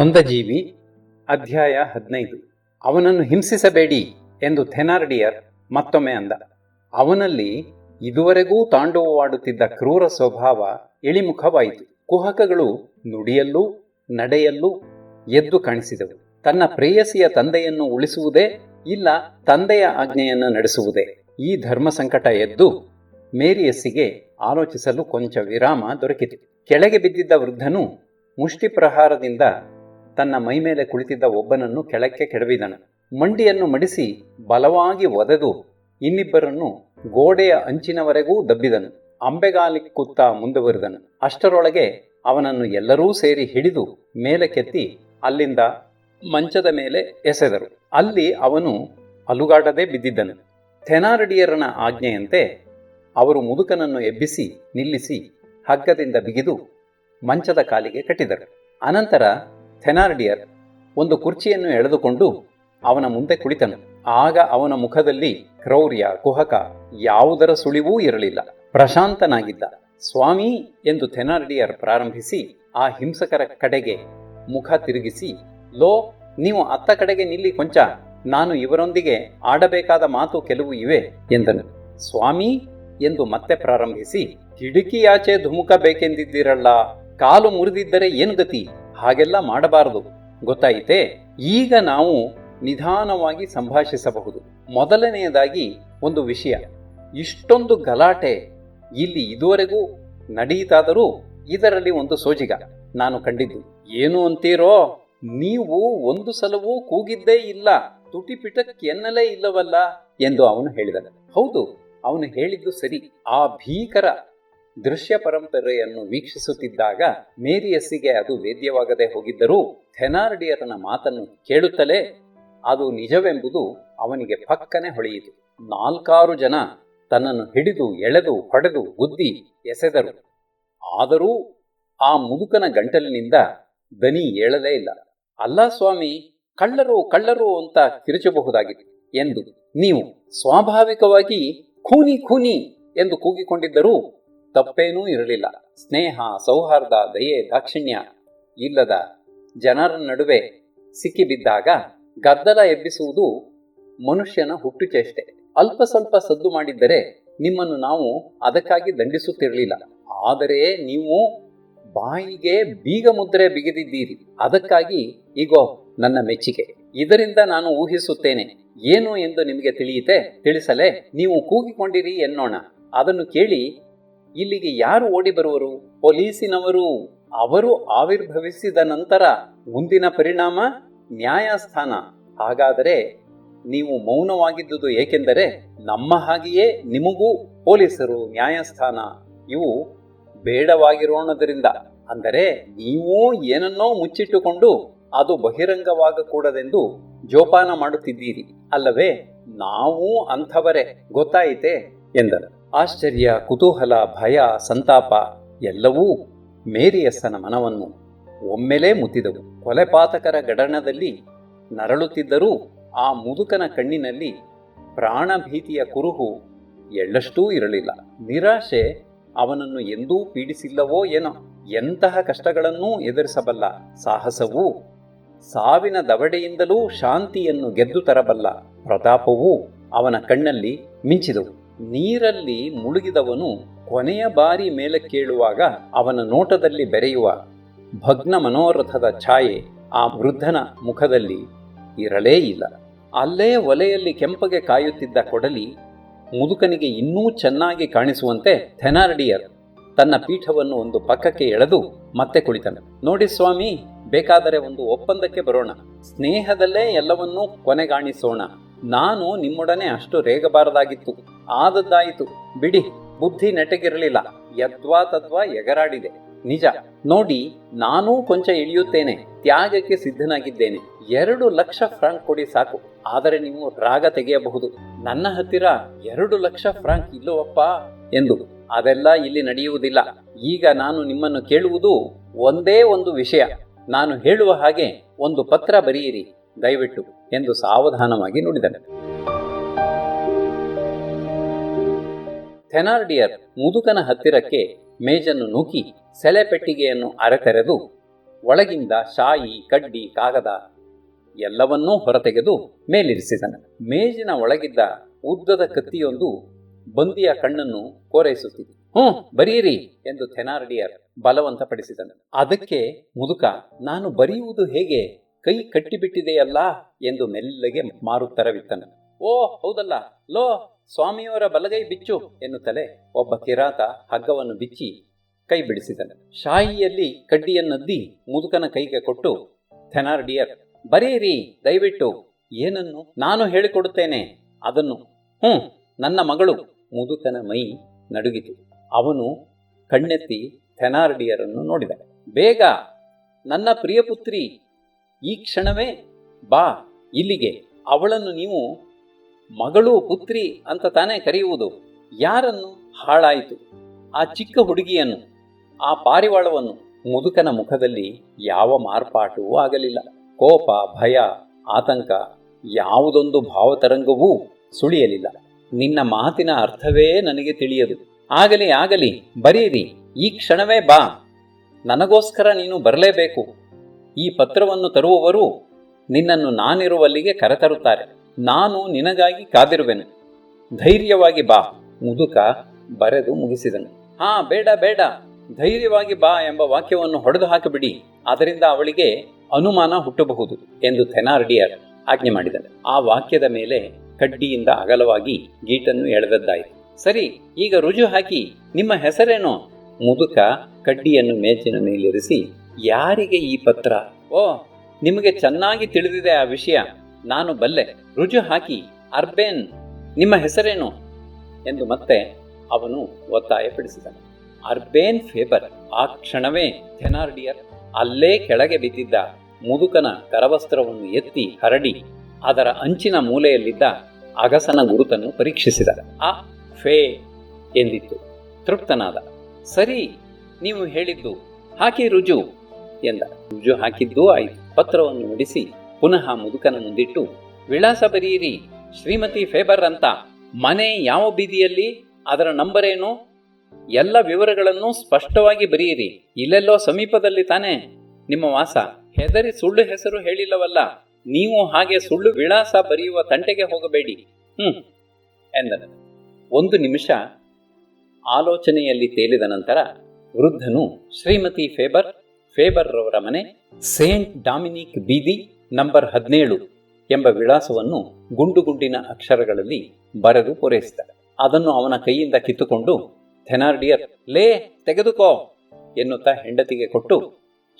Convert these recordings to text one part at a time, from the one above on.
ನೊಂದ ಜೀವಿ ಅಧ್ಯಾಯ 15. ಅವನನ್ನು ಹಿಂಸಿಸಬೇಡಿ ಎಂದು ಥೆನಾರ್ಡಿಯರ್ ಮತ್ತೊಮ್ಮೆ ಅಂದ. ಅವನಲ್ಲಿ ಇದುವರೆಗೂ ತಾಂಡವವಾಡುತ್ತಿದ್ದ ಕ್ರೂರ ಸ್ವಭಾವ ಇಳಿಮುಖವಾಯಿತು. ಕುಹಕಗಳು ನುಡಿಯಲ್ಲೂ ನಡೆಯಲ್ಲೂ ಎದ್ದು ಕಾಣಿಸಿದವು. ತನ್ನ ಪ್ರೇಯಸಿಯ ತಂದೆಯನ್ನು ಉಳಿಸುವುದೇ ಇಲ್ಲ ತಂದೆಯ ಆಜ್ಞೆಯನ್ನು ನಡೆಸುವುದೇ, ಈ ಧರ್ಮ ಸಂಕಟ ಎದ್ದು ಮೇರಿಯಸ್ಸಿಗೆ ಆಲೋಚಿಸಲು ಕೊಂಚ ವಿರಾಮ ದೊರಕಿತು. ಕೆಳಗೆ ಬಿದ್ದಿದ್ದ ವೃದ್ಧನು ಮುಷ್ಟಿ ಪ್ರಹಾರದಿಂದ ತನ್ನ ಮೈಮೇಲೆ ಕುಳಿತಿದ್ದ ಒಬ್ಬನನ್ನು ಕೆಳಕ್ಕೆ ಕೆಡವಿದನು. ಮಂಡಿಯನ್ನು ಮಡಿಸಿ ಬಲವಾಗಿ ಒದೆದು ಇನ್ನಿಬ್ಬರನ್ನು ಗೋಡೆಯ ಅಂಚಿನವರೆಗೂ ದಬ್ಬಿದನು. ಅಂಬೆಗಾಲಿಕ್ಕುತ್ತಾ ಮುಂದುವರಿದನು. ಅಷ್ಟರೊಳಗೆ ಅವನನ್ನು ಎಲ್ಲರೂ ಸೇರಿ ಹಿಡಿದು ಮೇಲಕ್ಕೆತ್ತಿ ಅಲ್ಲಿಂದ ಮಂಚದ ಮೇಲೆ ಎಸೆದರು. ಅಲ್ಲಿ ಅವನು ಅಲುಗಾಡದೆ ಬಿದ್ದಿದ್ದನು. ಥೆನಾರ್ಡಿಯರನ ಆಜ್ಞೆಯಂತೆ ಅವರು ಮುದುಕನನ್ನು ಎಬ್ಬಿಸಿ ನಿಲ್ಲಿಸಿ ಹಗ್ಗದಿಂದ ಬಿಗಿದು ಮಂಚದ ಕಾಲಿಗೆ ಕಟ್ಟಿದರು. ಅನಂತರ ಥೆನಾರ್ಡಿಯರ್ ಒಂದು ಕುರ್ಚಿಯನ್ನು ಎಳೆದುಕೊಂಡು ಅವನ ಮುಂದೆ ಕುಳಿತನು. ಆಗ ಅವನ ಮುಖದಲ್ಲಿ ಕ್ರೌರ್ಯ, ಕುಹಕ ಯಾವುದರ ಸುಳಿವೂ ಇರಲಿಲ್ಲ. ಪ್ರಶಾಂತನಾಗಿದ್ದ. ಸ್ವಾಮಿ ಎಂದು ಥೆನಾರ್ಡಿಯರ್ ಪ್ರಾರಂಭಿಸಿ ಆ ಹಿಂಸಕರ ಕಡೆಗೆ ಮುಖ ತಿರುಗಿಸಿ, ಲೋ, ನೀವು ಅತ್ತ ಕಡೆಗೆ ನಿಲ್ಲಿ ಕೊಂಚ, ನಾನು ಇವರೊಂದಿಗೆ ಆಡಬೇಕಾದ ಮಾತು ಕೆಲವು ಇವೆ ಎಂದನು. ಸ್ವಾಮಿ ಎಂದು ಮತ್ತೆ ಪ್ರಾರಂಭಿಸಿ, ಕಿಟಕಿಯಾಚೆ ಧುಮುಕಬೇಕೆಂದಿದ್ದಿರಲ್ಲ, ಕಾಲು ಮುರಿದಿದ್ದರೆ ಏನು ಗತಿ? ಹಾಗೆಲ್ಲ ಮಾಡಬಾರದು, ಗೊತ್ತಾಯಿತೇ? ಈಗ ನಾವು ನಿಧಾನವಾಗಿ ಸಂಭಾಷಿಸಬಹುದು. ಮೊದಲನೆಯದಾಗಿ ಒಂದು ವಿಷಯ. ಇಷ್ಟೊಂದು ಗಲಾಟೆ ಇಲ್ಲಿ ಇದುವರೆಗೂ ನಡೆಯಿತಾದರೂ ಇದರಲ್ಲಿ ಒಂದು ಸೋಜಿಗ ನಾನು ಕಂಡಿದ್ದು. ಏನು ಅಂತೀರೋ? ನೀವು ಒಂದು ಸಲವೂ ಕೂಗಿದ್ದೇ ಇಲ್ಲ, ತುಟಿಪಿಟಕ್ಕೆನ್ನಲೇ ಇಲ್ಲವಲ್ಲ ಎಂದು ಅವನು ಹೇಳಿದ. ಹೌದು, ಅವನು ಹೇಳಿದ್ದು ಸರಿ. ಆ ಭೀಕರ ದೃಶ್ಯ ಪರಂಪರೆಯನ್ನು ವೀಕ್ಷಿಸುತ್ತಿದ್ದಾಗ ಮೇರಿಯಸ್ಸಿಗೆ ಅದು ವೇದ್ಯವಾಗದೆ ಹೋಗಿದ್ದರೂ ಥೆನಾರ್ಡಿಯರನ ಮಾತನ್ನು ಕೇಳುತ್ತಲೇ ಅದು ನಿಜವೆಂಬುದು ಅವನಿಗೆ ಪಕ್ಕನೆ ಹೊಳೆಯಿತು. 4 ಜನ ತನ್ನನ್ನು ಹಿಡಿದು ಎಳೆದು ಹೊಡೆದು ಗುದ್ದಿ ಎಸೆದರು. ಆದರೂ ಆ ಮುದುಕನ ಗಂಟಲಿನಿಂದ ದನಿ ಏಳಲೇ ಇಲ್ಲ. ಅಲ್ಲ ಸ್ವಾಮಿ, ಕಳ್ಳರು ಕಳ್ಳರು ಅಂತ ಕಿರುಚಬಹುದಾಗಿತ್ತು ಎಂದು ನೀವು ಸ್ವಾಭಾವಿಕವಾಗಿ ಖೂನಿ ಖೂನಿ ಎಂದು ಕೂಗಿಕೊಂಡಿದ್ದರೂ ತಪ್ಪೇನೂ ಇರಲಿಲ್ಲ. ಸ್ನೇಹ, ಸೌಹಾರ್ದ, ದಯೆ, ದಾಕ್ಷಿಣ್ಯ ಇಲ್ಲದ ಜನರ ನಡುವೆ ಸಿಕ್ಕಿಬಿದ್ದಾಗ ಗದ್ದಲ ಎಬ್ಬಿಸುವುದು ಮನುಷ್ಯನ ಹುಟ್ಟುಚೇಷ್ಟೆ. ಅಲ್ಪ ಸ್ವಲ್ಪ ಸದ್ದು ಮಾಡಿದ್ದರೆ ನಿಮ್ಮನ್ನು ನಾವು ಅದಕ್ಕಾಗಿ ದಂಡಿಸುತ್ತಿರಲಿಲ್ಲ. ಆದರೆ ನೀವು ಬಾಯಿಗೆ ಬೀಗ ಮುದ್ರೆ ಬಿಗಿದಿದ್ದೀರಿ. ಅದಕ್ಕಾಗಿ ಈಗೋ ನನ್ನ ಮೆಚ್ಚುಗೆ. ಇದರಿಂದ ನಾನು ಊಹಿಸುತ್ತೇನೆ ಏನು ಎಂದು ನಿಮಗೆ ತಿಳಿಯಿತೆ. ತಿಳಿಸಲೇ? ನೀವು ಕೂಗಿಕೊಂಡಿರಿ ಎನ್ನೋಣ. ಅದನ್ನು ಕೇಳಿ ಇಲ್ಲಿಗೆ ಯಾರು ಓಡಿ ಬರುವರು? ಪೊಲೀಸಿನವರು. ಅವರು ಆವಿರ್ಭವಿಸಿದ ನಂತರ ಮುಂದಿನ ಪರಿಣಾಮ ನ್ಯಾಯಸ್ಥಾನ. ಹಾಗಾದರೆ ನೀವು ಮೌನವಾಗಿದ್ದುದು ಏಕೆಂದರೆ ನಮ್ಮ ಹಾಗೆಯೇ ನಿಮಗೂ ಪೊಲೀಸರು, ನ್ಯಾಯಸ್ಥಾನ ಇವು ಬೇಡವಾಗಿರೋಣದರಿಂದ. ಅಂದರೆ ನೀವೂ ಏನನ್ನೋ ಮುಚ್ಚಿಟ್ಟುಕೊಂಡು ಅದು ಬಹಿರಂಗವಾಗಕೂಡದೆಂದು ಜೋಪಾನ ಮಾಡುತ್ತಿದ್ದೀರಿ ಅಲ್ಲವೇ? ನಾವು ಅಂಥವರೇ, ಗೊತ್ತಾಯಿತೆ ಎಂದರು. ಆಶ್ಚರ್ಯ, ಕುತೂಹಲ, ಭಯ, ಸಂತಾಪ ಎಲ್ಲವೂ ಮೇರಿಯಸ್ಸನ ಮನವನ್ನು ಒಮ್ಮೆಲೇ ಮುತ್ತಿದವು. ಕೊಲೆಪಾತಕರ ಗಡಣದಲ್ಲಿ ನರಳುತ್ತಿದ್ದರೂ ಆ ಮುದುಕನ ಕಣ್ಣಿನಲ್ಲಿ ಪ್ರಾಣಭೀತಿಯ ಕುರುಹು ಎಳ್ಳಷ್ಟೂ ಇರಲಿಲ್ಲ. ನಿರಾಶೆ ಅವನನ್ನು ಎಂದೂ ಪೀಡಿಸಿಲ್ಲವೋ ಏನೋ. ಎಂತಹ ಕಷ್ಟಗಳನ್ನೂ ಎದುರಿಸಬಲ್ಲ ಸಾಹಸವೂ, ಸಾವಿನ ದವಡೆಯಿಂದಲೂ ಶಾಂತಿಯನ್ನು ಗೆದ್ದು ತರಬಲ್ಲ ಪ್ರತಾಪವೂ ಅವನ ಕಣ್ಣಲ್ಲಿ ಮಿಂಚಿದವು. ನೀರಲ್ಲಿ ಮುಳುಗಿದವನು ಕೊನೆಯ ಬಾರಿ ಮೇಲಕ್ಕೇಳುವಾಗ ಅವನ ನೋಟದಲ್ಲಿ ಬೆರೆಯುವ ಭಗ್ನ ಮನೋರಥದ ಛಾಯೆ ಆ ವೃದ್ಧನ ಮುಖದಲ್ಲಿ ಇರಲೇ ಇಲ್ಲ. ಅಲ್ಲೇ ಒಲೆಯಲ್ಲಿ ಕೆಂಪಗೆ ಕಾಯುತ್ತಿದ್ದ ಕೊಡಲಿ ಮುದುಕನಿಗೆ ಇನ್ನೂ ಚೆನ್ನಾಗಿ ಕಾಣಿಸುವಂತೆ ಥೆನಾರ್ಡಿಯರ್ ತನ್ನ ಪೀಠವನ್ನು ಒಂದು ಪಕ್ಕಕ್ಕೆ ಎಳೆದು ಮತ್ತೆ ಕುಳಿತನು. ನೋಡಿ ಸ್ವಾಮಿ, ಬೇಕಾದರೆ ಒಂದು ಒಪ್ಪಂದಕ್ಕೆ ಬರೋಣ. ಸ್ನೇಹದಲ್ಲೇ ಎಲ್ಲವನ್ನೂ ಕೊನೆಗಾಣಿಸೋಣ. ನಾನು ನಿಮ್ಮೊಡನೆ ಅಷ್ಟು ರೇಗಬಾರದಾಗಿತ್ತು, ಆದದ್ದಾಯಿತು ಬಿಡಿ. ಬುದ್ಧಿ ನೆಟ್ಟಗಿರಲಿಲ್ಲ, ಯದ್ವಾ ತದ್ವಾ ಎಗರಾಡಿದೆ. ನಿಜ. ನೋಡಿ, ನಾನೂ ಕೊಂಚ ಇಳಿಯುತ್ತೇನೆ, ತ್ಯಾಗಕ್ಕೆ ಸಿದ್ಧನಾಗಿದ್ದೇನೆ. 2 ಲಕ್ಷ ಫ್ರಾಂಕ್ ಕೊಡಿ ಸಾಕು. ಆದರೆ ನೀವು ರಾಗ ತೆಗೆಯಬಹುದು. ನನ್ನ ಹತ್ತಿರ 2 ಲಕ್ಷ ಫ್ರಾಂಕ್ ಇಲ್ಲವಪ್ಪ ಎಂದು. ಅದೆಲ್ಲ ಇಲ್ಲಿ ನಡೆಯುವುದಿಲ್ಲ. ಈಗ ನಾನು ನಿಮ್ಮನ್ನು ಕೇಳುವುದು ಒಂದೇ ಒಂದು ವಿಷಯ. ನಾನು ಹೇಳುವ ಹಾಗೆ ಒಂದು ಪತ್ರ ಬರೆಯಿರಿ ದಯವಿಟ್ಟು ಎಂದು ಸಾವಧಾನವಾಗಿ ನುಡಿದನು. ಥೆನಾರ್ಡಿಯರ್ ಮುದುಕನ ಹತ್ತಿರಕ್ಕೆ ಮೇಜನ್ನು ನೂಕಿ ಸೆಲೆಪೆಟ್ಟಿಗೆಯನ್ನು ಅರೆತೆರೆದು ಒಳಗಿಂದ ಶಾಯಿ, ಕಡ್ಡಿ, ಕಾಗದ ಎಲ್ಲವನ್ನೂ ಹೊರತೆಗೆದು ಮೇಲಿರಿಸಿದನು. ಮೇಜಿನ ಒಳಗಿದ್ದ ಉದ್ದದ ಕತ್ತಿಯೊಂದು ಬಂದಿಯ ಕಣ್ಣನ್ನು ಕೋರೈಸುತ್ತಿದೆ. ಬರೆಯಿರಿ ಎಂದು ಥೆನಾರ್ಡಿಯರ್ ಬಲವಂತಪಡಿಸಿದನು. ಅದಕ್ಕೆ ಮುದುಕ, ನಾನು ಬರೆಯುವುದು ಹೇಗೆ, ಕೈ ಕಟ್ಟಿಬಿಟ್ಟಿದೆಯಲ್ಲ ಎಂದು ಮೆಲ್ಲಗೆ ಮಾರುತ್ತರವಿತ್ತನು. ಓ ಹೌದಲ್ಲ, ಲೋ ಸ್ವಾಮಿಯವರ ಬಲಗೈ ಬಿಚ್ಚು ಎನ್ನುತ್ತಲೇ ಒಬ್ಬ ಕಿರಾತ ಹಗ್ಗವನ್ನು ಬಿಚ್ಚಿ ಕೈ ಬಿಡಿಸಿದನು. ಶಾಯಿಯಲ್ಲಿ ಕಡ್ಡಿಯನ್ನದ್ದಿ ಮುದುಕನ ಕೈಗೆ ಕೊಟ್ಟು, ಥೆನಾರ್ಡಿಯರ್, ಬರೆಯಿರಿ ದಯವಿಟ್ಟು. ಏನನ್ನು? ನಾನು ಹೇಳಿಕೊಡುತ್ತೇನೆ ಅದನ್ನು. ನನ್ನ ಮಗಳು. ಮುದುಕನ ಮೈ ನಡುಗಿತು. ಅವನು ಕಣ್ಣೆತ್ತಿ ಥೆನಾರ್ಡಿಯರನ್ನು ನೋಡಿದ. ಬೇಗ, ನನ್ನ ಪ್ರಿಯಪುತ್ರಿ, ಈ ಕ್ಷಣವೇ ಬಾ ಇಲ್ಲಿಗೆ. ಅವಳನ್ನು ನೀವು ಮಗಳು, ಪುತ್ರಿ ಅಂತ ತಾನೇ ಕರೆಯುವುದು? ಯಾರನ್ನು? ಹಾಳಾಯಿತು, ಆ ಚಿಕ್ಕ ಹುಡುಗಿಯನ್ನು, ಆ ಪಾರಿವಾಳವನ್ನು. ಮುದುಕನ ಮುಖದಲ್ಲಿ ಯಾವ ಮಾರ್ಪಾಟೂ ಆಗಲಿಲ್ಲ. ಕೋಪ, ಭಯ, ಆತಂಕ ಯಾವುದೊಂದು ಭಾವತರಂಗವೂ ಸುಳಿಯಲಿಲ್ಲ. ನಿನ್ನ ಮಾತಿನ ಅರ್ಥವೇ ನನಗೆ ತಿಳಿಯದು. ಆಗಲಿ ಆಗಲಿ, ಬರೀರಿ, ಈ ಕ್ಷಣವೇ ಬಾ. ನನಗೋಸ್ಕರ ನೀನು ಬರಲೇಬೇಕು. ಈ ಪತ್ರವನ್ನು ತರುವವರು ನಿನ್ನನ್ನು ನಾನಿರುವಲ್ಲಿಗೆ ಕರೆತರುತ್ತಾರೆ. ನಾನು ನಿನಗಾಗಿ ಕಾದಿರುವೆನು. ಧೈರ್ಯವಾಗಿ ಬಾ. ಮುದುಕ ಬರೆದು ಮುಗಿಸಿದನು. ಬೇಡ ಬೇಡ, ಧೈರ್ಯವಾಗಿ ಬಾ ಎಂಬ ವಾಕ್ಯವನ್ನು ಹೊಡೆದು ಹಾಕಿಬಿಡಿ, ಅದರಿಂದ ಅವಳಿಗೆ ಅನುಮಾನ ಹುಟ್ಟಬಹುದು ಎಂದು ಥೆನಾರ್ಡಿಯರ್ ಆಜ್ಞೆ ಮಾಡಿದನು. ಆ ವಾಕ್ಯದ ಮೇಲೆ ಕಡ್ಡಿಯಿಂದ ಅಗಲವಾಗಿ ಗೀಟನ್ನು ಎಳೆದದ್ದಾಯಿತು. ಸರಿ, ಈಗ ರುಜು ಹಾಕಿ. ನಿಮ್ಮ ಹೆಸರೇನೋ? ಮುದುಕ ಕಡ್ಡಿಯನ್ನು ಮೇಜಿನ ಮೇಲಿರಿಸಿ, ಯಾರಿಗೆ ಈ ಪತ್ರ? ಓ, ನಿಮಗೆ ಚೆನ್ನಾಗಿ ತಿಳಿದಿದೆ ಆ ವಿಷಯ. ನಾನು ಬಲ್ಲೆ. ರುಜು ಹಾಕಿ. ಅರ್ಬೇನ್. ನಿಮ್ಮ ಹೆಸರೇನು ಎಂದು ಮತ್ತೆ ಅವನು ಒತ್ತಾಯಪಡಿಸಿದನು. ಅರ್ಬೇನ್ ಫೇಬರ್. ಆ ಕ್ಷಣವೇ ಥೆನಾರ್ಡಿಯರ್ ಅಲ್ಲೇ ಕೆಳಗೆ ಬಿದ್ದಿದ್ದ ಮುದುಕನ ಕರವಸ್ತ್ರವನ್ನು ಎತ್ತಿ ಹರಡಿ ಅದರ ಅಂಚಿನ ಮೂಲೆಯಲ್ಲಿದ್ದ ಅಗಸನ ಗುರುತನ್ನು ಪರೀಕ್ಷಿಸಿದ. ಆ ಫೇ ಎಂದಿತ್ತು. ತೃಪ್ತನಾದ. ಸರಿ, ನೀವು ಹೇಳಿದ್ದು ಹಾಕಿ ರುಜು ಎಂದ. ರುಜು ಹಾಕಿದ್ದೂ ಆಯಿತು. ಪತ್ರವನ್ನು ನುಡಿಸಿ ಪುನಃ ಮುದುಕನ ಮುಂದಿಟ್ಟು, ವಿಳಾಸ ಬರೆಯಿರಿ, ಶ್ರೀಮತಿ ಫೇಬರ್ ಅಂತ. ಮನೆ ಯಾವ ಬೀದಿಯಲ್ಲಿ, ಅದರ ನಂಬರೇನು, ಎಲ್ಲ ವಿವರಗಳನ್ನು ಸ್ಪಷ್ಟವಾಗಿ ಬರೆಯಿರಿ. ಇಲ್ಲೆಲ್ಲೋ ಸಮೀಪದಲ್ಲಿ ತಾನೇ ನಿಮ್ಮ ವಾಸ? ಹೆದರಿ ಸುಳ್ಳು ಹೆಸರು ಹೇಳಿಲ್ಲವಲ್ಲ? ನೀವು ಹಾಗೆ ಸುಳ್ಳು ವಿಳಾಸ ಬರೆಯುವ ತಂಟೆಗೆ ಹೋಗಬೇಡಿ ಎಂದನು. ಒಂದು ನಿಮಿಷ ಆಲೋಚನೆಯಲ್ಲಿ ತೇಲಿದ ನಂತರ ವೃದ್ಧನು ಶ್ರೀಮತಿ ಫೇಬರ್ ರವರ ಮನೆ, ಸೇಂಟ್ ಡಾಮಿನಿಕ್ ಬೀದಿ, ನಂಬರ್ 17 ಎಂಬ ವಿಳಾಸವನ್ನು ಗುಂಡು ಗುಂಡಿನ ಅಕ್ಷರಗಳಲ್ಲಿ ಬರೆದು ಪೂರೈಸಿದ. ಅದನ್ನು ಅವನ ಕೈಯಿಂದ ಕಿತ್ತುಕೊಂಡು ಥೆನಾರ್ಡಿಯರ್, ಲೇ ತೆಗೆದುಕೋ ಎನ್ನುತ್ತಾ ಹೆಂಡತಿಗೆ ಕೊಟ್ಟು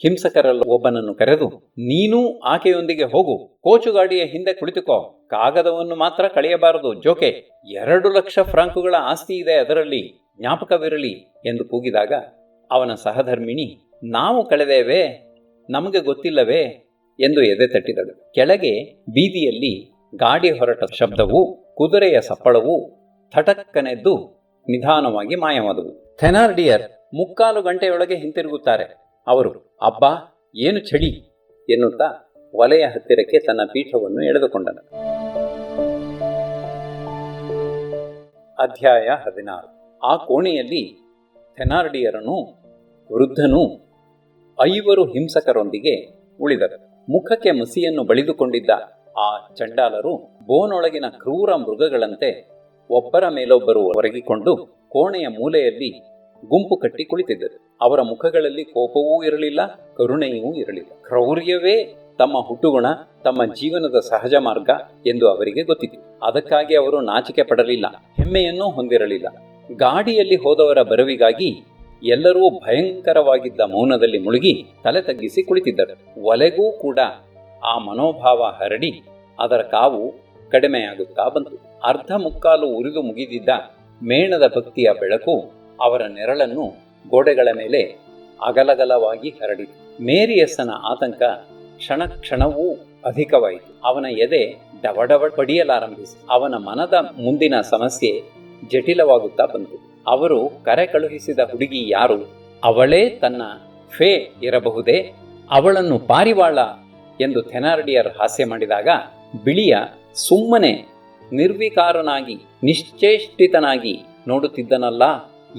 ಹಿಂಸಕರಲ್ಲ ಒಬ್ಬನನ್ನು ಕರೆದು, ನೀನೂ ಆಕೆಯೊಂದಿಗೆ ಹೋಗು, ಕೋಚುಗಾಡಿಯ ಹಿಂದೆ ಕುಳಿತುಕೋ, ಕಾಗದವನ್ನು ಮಾತ್ರ ಕಳೆಯಬಾರದು, ಜೋಕೆ. 2 ಲಕ್ಷ ಫ್ರಾಂಕುಗಳ ಆಸ್ತಿ ಇದೆ ಅದರಲ್ಲಿ, ಜ್ಞಾಪಕವಿರಲಿ ಎಂದು ಕೂಗಿದಾಗ ಅವನ ಸಹಧರ್ಮಿಣಿ, ನಾವು ಕಳೆದೇವೆ, ನಮಗೆ ಗೊತ್ತಿಲ್ಲವೇ ಎಂದು ಎದೆ ತಟ್ಟಿದಳು. ಕೆಳಗೆ ಬೀದಿಯಲ್ಲಿ ಗಾಡಿ ಹೊರಟ ಶಬ್ದವೂ ಕುದುರೆಯ ಸಪ್ಪಳವೂ ಥಟಕ್ಕನೆದ್ದು ನಿಧಾನವಾಗಿ ಮಾಯವಾದವು. ಥೆನಾರ್ಡಿಯರ್ 3/4 ಗಂಟೆಯೊಳಗೆ ಹಿಂತಿರುಗುತ್ತಾರೆ. ಅವರು, ಅಬ್ಬಾ ಏನು ಚಳಿ ಎನ್ನುತ್ತಾ ವಲೆಯ ಹತ್ತಿರಕ್ಕೆ ತನ್ನ ಪೀಠವನ್ನು ಎಳೆದುಕೊಂಡನು. ಅಧ್ಯಾಯ 16. ಆ ಕೋಣೆಯಲ್ಲಿ ಥೆನಾರ್ಡಿಯರನು ವೃದ್ಧನೂ 5 ಹಿಂಸಕರೊಂದಿಗೆ ಉಳಿದರು. ಮುಖಕ್ಕೆ ಮಸಿಯನ್ನು ಬಳಿದುಕೊಂಡಿದ್ದ ಆ ಚಂಡಾಲರು ಬೋನೊಳಗಿನ ಕ್ರೂರ ಮೃಗಗಳಂತೆ ಒಬ್ಬರ ಮೇಲೊಬ್ಬರು ಒರಗಿಕೊಂಡು ಕೋಣೆಯ ಮೂಲೆಯಲ್ಲಿ ಗುಂಪು ಕಟ್ಟಿ ಕುಳಿತಿದ್ದರು. ಅವರ ಮುಖಗಳಲ್ಲಿ ಕೋಪವೂ ಇರಲಿಲ್ಲ, ಕರುಣೆಯೂ ಇರಲಿಲ್ಲ. ಕ್ರೌರ್ಯವೇ ತಮ್ಮ ಹುಟ್ಟುಗುಣ, ತಮ್ಮ ಜೀವನದ ಸಹಜ ಮಾರ್ಗ ಎಂದು ಅವರಿಗೆ ಗೊತ್ತಿತ್ತು. ಅದಕ್ಕಾಗಿ ಅವರು ನಾಚಿಕೆ ಪಡಲಿಲ್ಲ, ಹೆಮ್ಮೆಯನ್ನೂ ಹೊಂದಿರಲಿಲ್ಲ. ಗಾಡಿಯಲ್ಲಿ ಹೋದವರ ಬರವಿಗಾಗಿ ಎಲ್ಲರೂ ಭಯಂಕರವಾಗಿದ್ದ ಮೌನದಲ್ಲಿ ಮುಳುಗಿ ತಲೆ ತಗ್ಗಿಸಿ ಕುಳಿತಿದ್ದರು. ಒಲೆಗೂ ಕೂಡ ಆ ಮನೋಭಾವ ಹರಡಿ ಅದರ ಕಾವು ಕಡಿಮೆಯಾಗುತ್ತಾ ಬಂತು. ಅರ್ಧ ಮುಕ್ಕಾಲು ಉರಿದು ಮುಗಿದಿದ್ದ ಮೇಣದ ಭಕ್ತಿಯ ಬೆಳಕು ಅವರ ನೆರಳನ್ನು ಗೋಡೆಗಳ ಮೇಲೆ ಅಗಲಗಲವಾಗಿ ಹರಡಿತು. ಮೇರಿಯಸ್ಸನ ಆತಂಕ ಕ್ಷಣ ಕ್ಷಣವೂ ಅಧಿಕವಾಯಿತು. ಅವನ ಎದೆ ಡವಡವ ಪಡಿಯಲಾರಂಭಿಸಿ ಅವನ ಮನದ ಮುಂದಿನ ಸಮಸ್ಯೆ ಜಟಿಲವಾಗುತ್ತಾ ಬಂತು. ಅವರು ಕರೆ ಕಳುಹಿಸಿದ ಹುಡುಗಿ ಯಾರು? ಅವಳೇ ತನ್ನ ಫೇ ಇರಬಹುದೇ? ಅವಳನ್ನು ಪಾರಿವಾಳ ಎಂದು ಥೆನಾರ್ಡಿಯರ್ ಹಾಸ್ಯ ಮಾಡಿದಾಗ ಬಿಳಿಯ ಸುಮ್ಮನೆ ನಿರ್ವಿಕಾರನಾಗಿ ನಿಶ್ಚೇಷ್ಟಿತನಾಗಿ ನೋಡುತ್ತಿದ್ದನಲ್ಲ.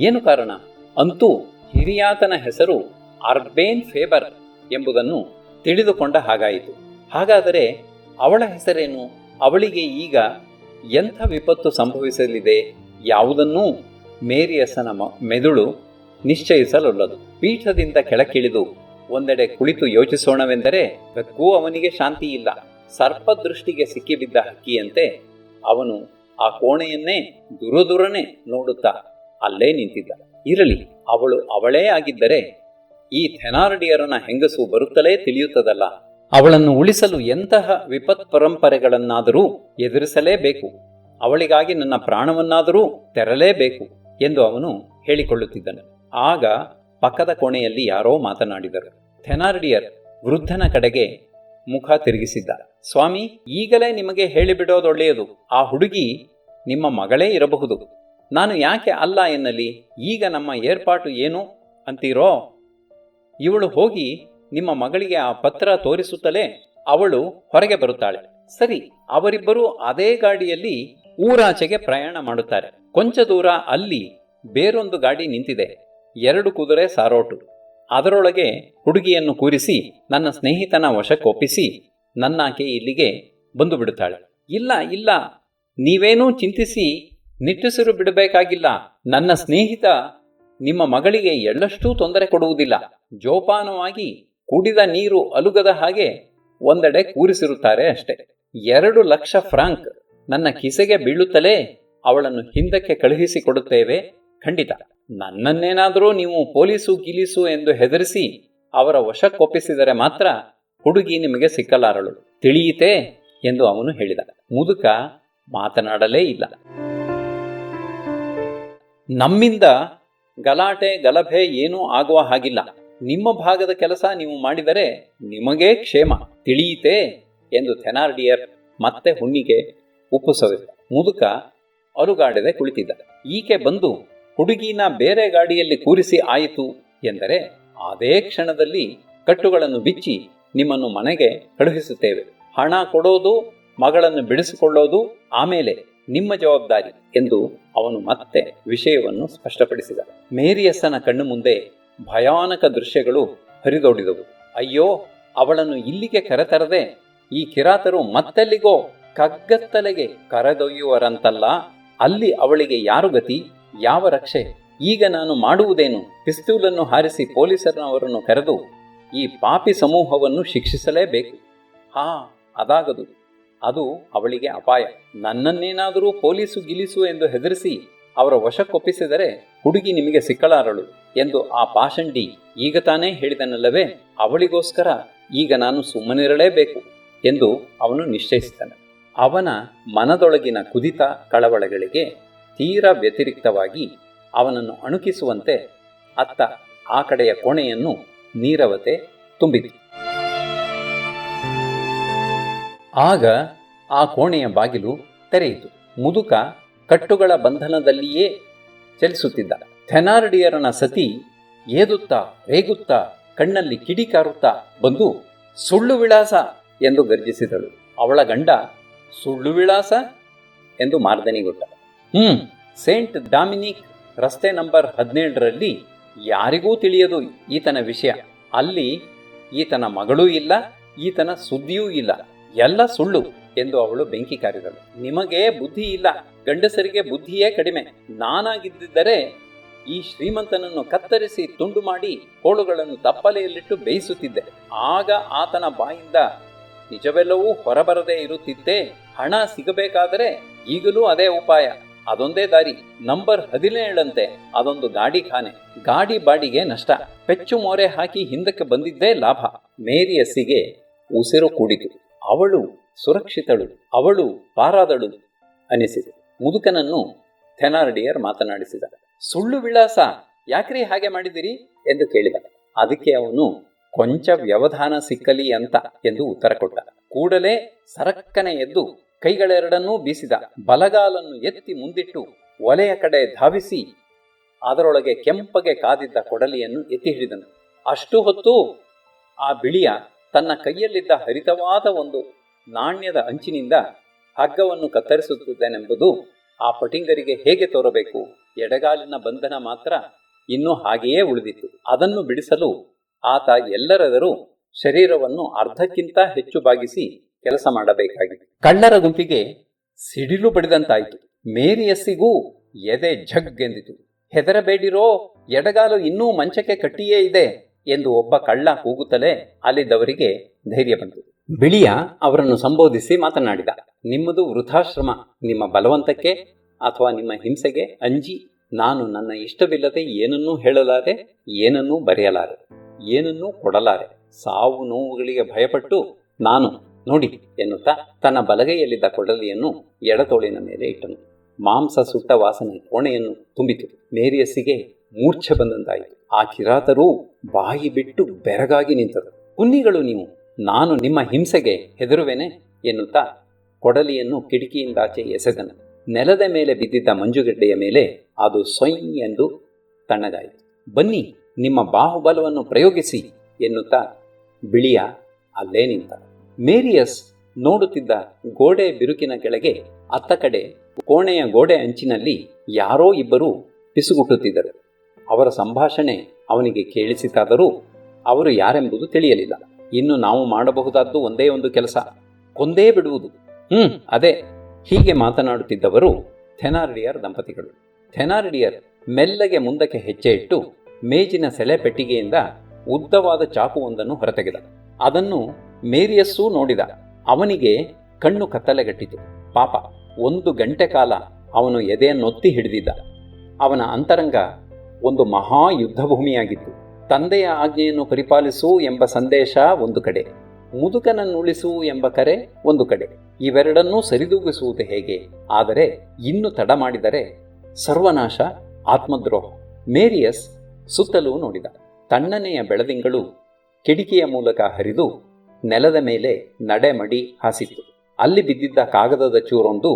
ಏನು ಕಾರಣ? ಅಂತೂ ಹಿರಿಯಾತನ ಹೆಸರು ಅರ್ಬೇನ್ ಫೇಬರ್ ಎಂಬುದನ್ನು ತಿಳಿದುಕೊಂಡ ಹಾಗಾಯಿತು. ಹಾಗಾದರೆ ಅವಳ ಹೆಸರೇನು? ಅವಳಿಗೆ ಈಗ ಎಂಥ ವಿಪತ್ತು ಸಂಭವಿಸಲಿದೆ? ಯಾವುದನ್ನೂ ಮೇರಿಯಸನ ಮೆದುಳು ನಿಶ್ಚಯಿಸಲೊಲ್ಲದು. ಪೀಠದಿಂದ ಕೆಳಕಿಳಿದು ಒಂದೆಡೆ ಕುಳಿತು ಯೋಚಿಸೋಣವೆಂದರೆ ಬೆಕ್ಕೂ ಅವನಿಗೆ ಶಾಂತಿ ಇಲ್ಲ. ಸರ್ಪದೃಷ್ಟಿಗೆ ಸಿಕ್ಕಿಬಿದ್ದ ಹಕ್ಕಿಯಂತೆ ಅವನು ಆ ಕೋಣೆಯನ್ನೇ ದುರದುರನೆ ನೋಡುತ್ತಾ ಅಲ್ಲೇ ನಿಂತಿದ್ದ. ಇರಲಿ, ಅವಳು ಅವಳೇ ಆಗಿದ್ದರೆ ಈ ಥೆನಾರ್ಡಿಯರನ ಹೆಂಗಸು ಬರುತ್ತಲೇ ತಿಳಿಯುತ್ತದಲ್ಲ. ಅವಳನ್ನು ಉಳಿಸಲು ಎಂತಹ ವಿಪತ್ ಪರಂಪರೆಗಳನ್ನಾದರೂ ಎದುರಿಸಲೇಬೇಕು. ಅವಳಿಗಾಗಿ ನನ್ನ ಪ್ರಾಣವನ್ನಾದರೂ ತೆರಲೇಬೇಕು ಎಂದು ಅವನು ಹೇಳಿಕೊಳ್ಳುತ್ತಿದ್ದನು. ಆಗ ಪಕ್ಕದ ಕೋಣೆಯಲ್ಲಿ ಯಾರೋ ಮಾತನಾಡಿದರು. ಥೆನಾರ್ಡಿಯರ್ ವೃದ್ಧನ ಕಡೆಗೆ ಮುಖ ತಿರುಗಿಸಿದ್ದ. ಸ್ವಾಮಿ, ಈಗಲೇ ನಿಮಗೆ ಹೇಳಿಬಿಡೋದೊಳ್ಳೆಯದು. ಆ ಹುಡುಗಿ ನಿಮ್ಮ ಮಗಳೇ ಇರಬಹುದು. ನಾನು ಯಾಕೆ ಅಲ್ಲ ಎನ್ನಲಿ? ಈಗ ನಮ್ಮ ಏರ್ಪಾಟು ಏನು ಅಂತೀರೋ? ಇವಳು ಹೋಗಿ ನಿಮ್ಮ ಮಗಳಿಗೆ ಆ ಪತ್ರ ತೋರಿಸುತ್ತಲೇ ಅವಳು ಹೊರಗೆ ಬರುತ್ತಾಳೆ. ಸರಿ, ಅವರಿಬ್ಬರೂ ಅದೇ ಗಾಡಿಯಲ್ಲಿ ಊರಾಚೆಗೆ ಪ್ರಯಾಣ ಮಾಡುತ್ತಾರೆ. ಕೊಂಚ ದೂರ ಅಲ್ಲಿ ಬೇರೊಂದು ಗಾಡಿ ನಿಂತಿದೆ. 2 ಕುದುರೆ ಸಾರೋಟು. ಅದರೊಳಗೆ ಹುಡುಗಿಯನ್ನು ಕೂರಿಸಿ ನನ್ನ ಸ್ನೇಹಿತನ ವಶಕ್ಕೊಪ್ಪಿಸಿ ನನ್ನಾಕೆ ಇಲ್ಲಿಗೆ ಬಂದು ಬಿಡುತ್ತಾಳೆ. ಇಲ್ಲ ಇಲ್ಲ, ನೀವೇನೂ ಚಿಂತಿಸಿ ನಿಟ್ಟುಸಿರು ಬಿಡಬೇಕಾಗಿಲ್ಲ. ನನ್ನ ಸ್ನೇಹಿತ ನಿಮ್ಮ ಮಗಳಿಗೆ ಎಳ್ಳಷ್ಟೂ ತೊಂದರೆ ಕೊಡುವುದಿಲ್ಲ. ಜೋಪಾನವಾಗಿ ಕುಡಿದ ನೀರು ಅಲುಗದ ಹಾಗೆ ಒಂದೆಡೆ ಕೂರಿಸಿರುತ್ತಾರೆ ಅಷ್ಟೆ. 2 ಲಕ್ಷ ಫ್ರಾಂಕ್ ನನ್ನ ಕಿಸೆಗೆ ಬೀಳುತ್ತಲೇ ಅವಳನ್ನು ಹಿಂದಕ್ಕೆ ಕಳುಹಿಸಿಕೊಡುತ್ತೇವೆ. ಖಂಡಿತ. ನನ್ನನ್ನೇನಾದರೂ ನೀವು ಪೊಲೀಸು ಗಿಲೀಸು ಎಂದು ಹೆದರಿಸಿ ಅವರ ವಶಕ್ಕೊಪ್ಪಿಸಿದರೆ ಮಾತ್ರ ಹುಡುಗಿ ನಿಮಗೆ ಸಿಕ್ಕಲಾರಳು. ತಿಳಿಯಿತೇ ಎಂದು ಅವನು ಹೇಳಿದ. ಮುದುಕ ಮಾತನಾಡಲೇ ಇಲ್ಲ. ನಮ್ಮಿಂದ ಗಲಾಟೆ ಗಲಭೆ ಏನೂ ಆಗುವ ಹಾಗಿಲ್ಲ. ನಿಮ್ಮ ಭಾಗದ ಕೆಲಸ ನೀವು ಮಾಡಿದರೆ ನಿಮಗೇ ಕ್ಷೇಮ. ತಿಳಿಯಿತೇ ಎಂದು ಥೆನಾರ್ಡಿಯರ್ ಮತ್ತೆ ಹುಣ್ಣಿಗೆ ಉಪ್ಪು ಸವೆದ. ಮುದುಕ ಅಲುಗಾಡದೆ ಕುಳಿತಿದ್ದ. ಈಕೆ ಬಂದು ಹುಡುಗಿನ ಬೇರೆ ಗಾಡಿಯಲ್ಲಿ ಕೂರಿಸಿ ಆಯಿತು ಎಂದರೆ ಅದೇ ಕ್ಷಣದಲ್ಲಿ ಕಟ್ಟುಗಳನ್ನು ಬಿಚ್ಚಿ ನಿಮ್ಮನ್ನು ಮನೆಗೆ ಕಳುಹಿಸುತ್ತೇವೆ. ಹಣ ಕೊಡೋದು, ಮಗಳನ್ನು ಬಿಡಿಸಿಕೊಳ್ಳೋದು ಆಮೇಲೆ ನಿಮ್ಮ ಜವಾಬ್ದಾರಿ ಎಂದು ಅವನು ಮತ್ತೆ ವಿಷಯವನ್ನು ಸ್ಪಷ್ಟಪಡಿಸಿದ. ಮೇರಿಯಸ್ಸನ ಕಣ್ಣು ಮುಂದೆ ಭಯಾನಕ ದೃಶ್ಯಗಳು ಹರಿದೋಡಿದವು. ಅಯ್ಯೋ, ಅವಳನ್ನು ಇಲ್ಲಿಗೆ ಕರೆತರದೆ ಈ ಕಿರಾತರು ಮತ್ತೆಲ್ಲಿಗೋ ಕಗ್ಗತ್ತಲೆಗೆ ಕರೆದೊಯ್ಯುವರಂತಲ್ಲ. ಅಲ್ಲಿ ಅವಳಿಗೆ ಯಾರು ಗತಿ, ಯಾವ ರಕ್ಷೆ? ಈಗ ನಾನು ಮಾಡುವುದೇನು? ಪಿಸ್ತೂಲನ್ನು ಹಾರಿಸಿ ಪೊಲೀಸರವರನ್ನು ಕರೆದು ಈ ಪಾಪಿ ಸಮೂಹವನ್ನು ಶಿಕ್ಷಿಸಲೇಬೇಕು. ಅದಾಗದು. ಅದು ಅವಳಿಗೆ ಅಪಾಯ. ನನ್ನನ್ನೇನಾದರೂ ಪೊಲೀಸು ಗಿಲೀಸು ಎಂದು ಹೆದರಿಸಿ ಅವರ ವಶಕ್ಕೊಪ್ಪಿಸಿದರೆ ಹುಡುಗಿ ನಿಮಗೆ ಸಿಕ್ಕಲಾರಳು ಎಂದು ಆ ಪಾಷಂಡಿ ಈಗ ತಾನೇ ಹೇಳಿದನಲ್ಲವೇ? ಅವಳಿಗೋಸ್ಕರ ಈಗ ನಾನು ಸುಮ್ಮನಿರಲೇಬೇಕು ಎಂದು ಅವನು ನಿಶ್ಚಯಿಸಿದನು. ಅವನ ಮನದೊಳಗಿನ ಕುದಿತ ಕಳವಳಗಳಿಗೆ ತೀರಾ ವ್ಯತಿರಿಕ್ತವಾಗಿ ಅವನನ್ನು ಅಣುಕಿಸುವಂತೆ ಅತ್ತ ಆ ಕಡೆಯ ಕೋಣೆಯನ್ನು ನೀರವತೆ ತುಂಬಿತು. ಆಗ ಆ ಕೋಣೆಯ ಬಾಗಿಲು ತೆರೆಯಿತು. ಮುದುಕ ಕಟ್ಟುಗಳ ಬಂಧನದಲ್ಲಿಯೇ ಚಲಿಸುತ್ತಿದ್ದ. ಥೆನಾರ್ಡಿಯರನ ಸತಿ ಏದುತ್ತಾ ರೇಗುತ್ತಾ ಕಣ್ಣಲ್ಲಿ ಕಿಡಿಕಾರುತ್ತಾ ಬಂದು ಸುಳ್ಳು ವಿಳಾಸ ಎಂದು ಗರ್ಜಿಸಿದಳು. ಅವಳ ಗಂಡ ಸುಳ್ಳು ವಿಳಾಸ ಎಂದು ಮಾರ್ದನಿಗೊಟ್ಟ. ಸೇಂಟ್ ಡಾಮಿನಿಕ್ ರಸ್ತೆ ನಂಬರ್ 17ರಲ್ಲಿ ಯಾರಿಗೂ ತಿಳಿಯದು ಈತನ ವಿಷಯ. ಅಲ್ಲಿ ಈತನ ಮಗಳೂ ಇಲ್ಲ, ಈತನ ಸುದ್ದಿಯೂ ಇಲ್ಲ. ಎಲ್ಲ ಸುಳ್ಳು ಎಂದು ಅವಳು ಬೆಂಕಿ ಕಾರಿದಳು. ನಿಮಗೆ ಬುದ್ಧಿ ಇಲ್ಲ, ಗಂಡಸರಿಗೆ ಬುದ್ಧಿಯೇ ಕಡಿಮೆ. ನಾನಾಗಿದ್ದರೆ ಈ ಶ್ರೀಮಂತನನ್ನು ಕತ್ತರಿಸಿ ತುಂಡು ಮಾಡಿ ಹೋಳುಗಳನ್ನು ತಪ್ಪಲೆಯಲ್ಲಿಟ್ಟು ಬೇಯಿಸುತ್ತಿದ್ದೆ. ಆಗ ಆತನ ಬಾಯಿಂದ ನಿಜವೆಲ್ಲವೂ ಹೊರಬರದೇ ಇರುತ್ತಿದ್ದೇ. ಹಣ ಸಿಗಬೇಕಾದರೆ ಈಗಲೂ ಅದೇ ಉಪಾಯ, ಅದೊಂದೇ ದಾರಿ. ನಂಬರ್ 17ಅಂತೆ ಅದೊಂದು ಗಾಡಿ ಖಾನೆ. ಗಾಡಿ ಬಾಡಿಗೆ ನಷ್ಟ. ಪೆಚ್ಚು ಮೋರೆ ಹಾಕಿ ಹಿಂದಕ್ಕೆ ಬಂದಿದ್ದೇ ಲಾಭ. ಮೇರಿಯಸ್ಸಿಗೆ ಉಸಿರು ಕೂಡಿತು. ಅವಳು ಸುರಕ್ಷಿತಳು, ಅವಳು ಪಾರಾದಳು ಅನಿಸಿತು. ಮುದುಕನನ್ನು ಥೆನಾರ್ಡಿಯರ್ ಮಾತನಾಡಿಸಿದ. ಸುಳ್ಳು ವಿಳಾಸ ಯಾಕ್ರಿ ಹಾಗೆ ಮಾಡಿದಿರಿ ಎಂದು ಕೇಳಿದ. ಅದಕ್ಕೆ ಅವನು ಕೊಂಚ ವ್ಯವಧಾನ ಸಿಕ್ಕಲಿ ಅಂತ ಎಂದು ಉತ್ತರ ಕೊಟ್ಟ. ಕೂಡಲೇ ಸರಕ್ಕನೆ ಎದ್ದು ಕೈಗಳೆರಡನ್ನೂ ಬೀಸಿದ. ಬಲಗಾಲನ್ನು ಎತ್ತಿ ಮುಂದಿಟ್ಟು ಒಲೆಯ ಕಡೆ ಧಾವಿಸಿ ಅದರೊಳಗೆ ಕೆಂಪಗೆ ಕಾದಿದ್ದ ಕೊಡಲಿಯನ್ನು ಎತ್ತಿ ಹಿಡಿದನು. ಅಷ್ಟು ಹೊತ್ತು ಆ ಬಿಳಿಯ ತನ್ನ ಕೈಯಲ್ಲಿದ್ದ ಹರಿತವಾದ ಒಂದು ನಾಣ್ಯದ ಅಂಚಿನಿಂದ ಹಗ್ಗವನ್ನು ಕತ್ತರಿಸುತ್ತಿದ್ದೇನೆಂಬುದು ಆ ಪಟಿಂಗರಿಗೆ ಹೇಗೆ ತೋರಬೇಕು? ಎಡಗಾಲಿನ ಬಂಧನ ಮಾತ್ರ ಇನ್ನೂ ಹಾಗೆಯೇ ಉಳಿದಿತ್ತು. ಅದನ್ನು ಬಿಡಿಸಲು ಆತ ಎಲ್ಲರೆದರೂ ಶರೀರವನ್ನು ಅರ್ಧಕ್ಕಿಂತ ಹೆಚ್ಚು ಬಾಗಿಸಿ ಕೆಲಸ ಮಾಡಬೇಕಾಗಿತ್ತು. ಕಳ್ಳರ ಗುಂಪಿಗೆ ಸಿಡಿಲು ಬಡಿದಂತಾಯಿತು. ಮೇರಿಯಸ್ಸಿಗೂ ಎದೆ ಝಗ್ ಎಂದಿತು. ಹೆದರಬೇಡಿರೋ, ಎಡಗಾಲು ಇನ್ನೂ ಮಂಚಕ್ಕೆ ಕಟ್ಟಿಯೇ ಇದೆ ಎಂದು ಒಬ್ಬ ಕಳ್ಳ ಕೂಗುತ್ತಲೇ ಅಲ್ಲಿದ್ದವರಿಗೆ ಧೈರ್ಯ ಬಂತು. ಬಿಳಿಯ ಅವರನ್ನು ಸಂಬೋಧಿಸಿ ಮಾತನಾಡಿದ. ನಿಮ್ಮದು ವೃಥಾಶ್ರಮ. ನಿಮ್ಮ ಬಲವಂತಕ್ಕೆ ಅಥವಾ ನಿಮ್ಮ ಹಿಂಸೆಗೆ ಅಂಜಿ ನಾನು ನನ್ನ ಇಷ್ಟವಿಲ್ಲದೆ ಏನನ್ನೂ ಹೇಳಲಾರೆ, ಏನನ್ನೂ ಬರೆಯಲಾರೆ, ಏನನ್ನೂ ಕೊಡಲಾರೆ. ಸಾವು ನೋವುಗಳಿಗೆ ಭಯಪಟ್ಟು ನಾನು ನೋಡಿ ಎನ್ನುತ್ತಾ ತನ್ನ ಬಲಗೈಯಲ್ಲಿದ್ದ ಕೊಡಲಿಯನ್ನು ಎಡತೋಳಿನ ಮೇಲೆ ಇಟ್ಟನು. ಮಾಂಸ ಸುಟ್ಟ ವಾಸನೆ ಕೋಣೆಯನ್ನು ತುಂಬಿತು. ಮೇರಿಯಸ್ಸಿಗೆ ಮೂರ್ಛೆ ಬಂದಂತಾಯಿತು. ಆ ಕಿರಾತರೂ ಬಾಯಿ ಬಿಟ್ಟು ಬೆರಗಾಗಿ ನಿಂತರು. ಕುನ್ನಿಗಳು ನೀವು, ನಾನು ನಿಮ್ಮ ಹಿಂಸೆಗೆ ಹೆದರುವೆನೆ ಎನ್ನುತ್ತಾ ಕೊಡಲಿಯನ್ನು ಕಿಟಕಿಯಿಂದಾಚೆ ಎಸೆದನು. ನೆಲದ ಮೇಲೆ ಬಿದ್ದಿದ್ದ ಮಂಜುಗಡ್ಡೆಯ ಮೇಲೆ ಅದು ಸೊಯ್ ಎಂದು ತಣ್ಣಗಾಯಿತು. ಬನ್ನಿ, ನಿಮ್ಮ ಬಾಹುಬಲವನ್ನು ಪ್ರಯೋಗಿಸಿ ಎನ್ನುತ್ತಾ ಬಿಳಿಯ ಅಲ್ಲೇ ನಿಂತ. ಮೇರಿಯಸ್ ನೋಡುತ್ತಿದ್ದ ಗೋಡೆ ಬಿರುಕಿನ ಕೆಳಗೆ ಅತ್ತ ಕಡೆ ಕೋಣೆಯ ಗೋಡೆ ಅಂಚಿನಲ್ಲಿ ಯಾರೋ ಇಬ್ಬರು ಪಿಸುಗುಟ್ಟುತ್ತಿದ್ದರು. ಅವರ ಸಂಭಾಷಣೆ ಅವನಿಗೆ ಕೇಳಿಸಿತಾದರೂ ಅವರು ಯಾರೆಂಬುದು ತಿಳಿಯಲಿಲ್ಲ. ಇನ್ನು ನಾವು ಮಾಡಬಹುದಾದ್ದು ಒಂದೇ ಒಂದು ಕೆಲಸ, ಕೊಂದೇ ಬಿಡುವುದು. ಅದೇ. ಹೀಗೆ ಮಾತನಾಡುತ್ತಿದ್ದವರು ಥೆನಾರ್ಡಿಯರ್ ದಂಪತಿಗಳು. ಥೆನಾರ್ಡಿಯರ್ ಮೆಲ್ಲಗೆ ಮುಂದಕ್ಕೆ ಹೆಜ್ಜೆ ಇಟ್ಟು ಮೇಜಿನ ಸೆಳೆ ಪೆಟ್ಟಿಗೆಯಿಂದ ಉದ್ದವಾದ ಚಾಕುವೊಂದನ್ನು ಹೊರತೆಗೆದ. ಅದನ್ನು ಮೇರಿಯಸ್ಸೂ ನೋಡಿದ. ಅವನಿಗೆ ಕಣ್ಣು ಕತ್ತಲೆಗಟ್ಟಿತು. ಪಾಪ, 1 ಗಂಟೆ ಕಾಲ ಅವನು ಎದೆಯನ್ನೊತ್ತಿ ಹಿಡಿದಿದ್ದ. ಅವನ ಅಂತರಂಗ ಒಂದು ಮಹಾ ಯುದ್ಧಭೂಮಿಯಾಗಿತ್ತು. ತಂದೆಯ ಆಜ್ಞೆಯನ್ನು ಪರಿಪಾಲಿಸು ಎಂಬ ಸಂದೇಶ ಒಂದು ಕಡೆ, ಮುದುಕನನ್ನುಳಿಸು ಎಂಬ ಕರೆ ಒಂದು ಕಡೆ. ಇವೆರಡನ್ನೂ ಸರಿದೂಗಿಸುವುದು ಹೇಗೆ? ಆದರೆ ಇನ್ನು ತಡ ಮಾಡಿದರೆ ಸರ್ವನಾಶ, ಆತ್ಮದ್ರೋಹ. ಮೇರಿಯಸ್ ಸುತ್ತಲೂ ನೋಡಿದ. ತಣ್ಣನೆಯ ಬೆಳದಿಂಗಳು ಕಿಟಕಿಯ ಮೂಲಕ ಹರಿದು ನೆಲದ ಮೇಲೆ ನಡೆಮಡಿ ಹಾಸಿತ್ತು. ಅಲ್ಲಿ ಬಿದ್ದಿದ್ದ ಕಾಗದದ ಚೂರೊಂದು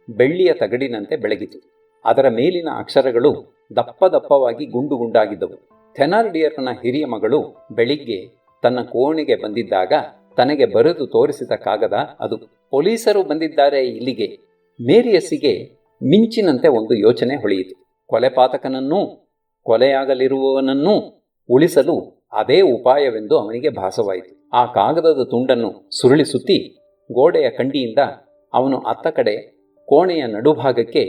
ಬೆಳ್ಳಿಯ ತಗಡಿನಂತೆ ಬೆಳಗಿತು. ಅದರ ಮೇಲಿನ ಅಕ್ಷರಗಳು ದಪ್ಪ ದಪ್ಪವಾಗಿ ಗುಂಡು ಗುಂಡಾಗಿದ್ದವು. ಥೆನಾರ್ಡಿಯರ್ನ ಹಿರಿಯ ಮಗಳು ಬೆಳಿಗ್ಗೆ ತನ್ನ ಕೋಣೆಗೆ ಬಂದಿದ್ದಾಗ ತನಗೆ ಬರೆದು ತೋರಿಸಿದ ಕಾಗದ ಅದು. ಪೊಲೀಸರು ಬಂದಿದ್ದಾರೆ ಇಲ್ಲಿಗೆ. ಮೇರಿಯಸ್ಸಿಗೆ ಮಿಂಚಿನಂತೆ ಒಂದು ಯೋಚನೆ ಹೊಳೆಯಿತು. ಕೊಲೆಪಾತಕನನ್ನೂ ಕೊಲೆಯಾಗಲಿರುವವನನ್ನೂ ಉಳಿಸಲು ಅದೇ ಉಪಾಯವೆಂದು ಅವನಿಗೆ ಭಾಸವಾಯಿತು. ಆ ಕಾಗದದ ತುಂಡನ್ನು ಸುರುಳಿ ಸುತ್ತಿ ಗೋಡೆಯ ಕಂಡಿಯಿಂದ ಅವನು ಅತ್ತ ಕಡೆ ಕೋಣೆಯ ನಡುಭಾಗಕ್ಕೆ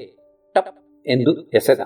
ಟಪ್ ಎಂದು ಎಸೆದ.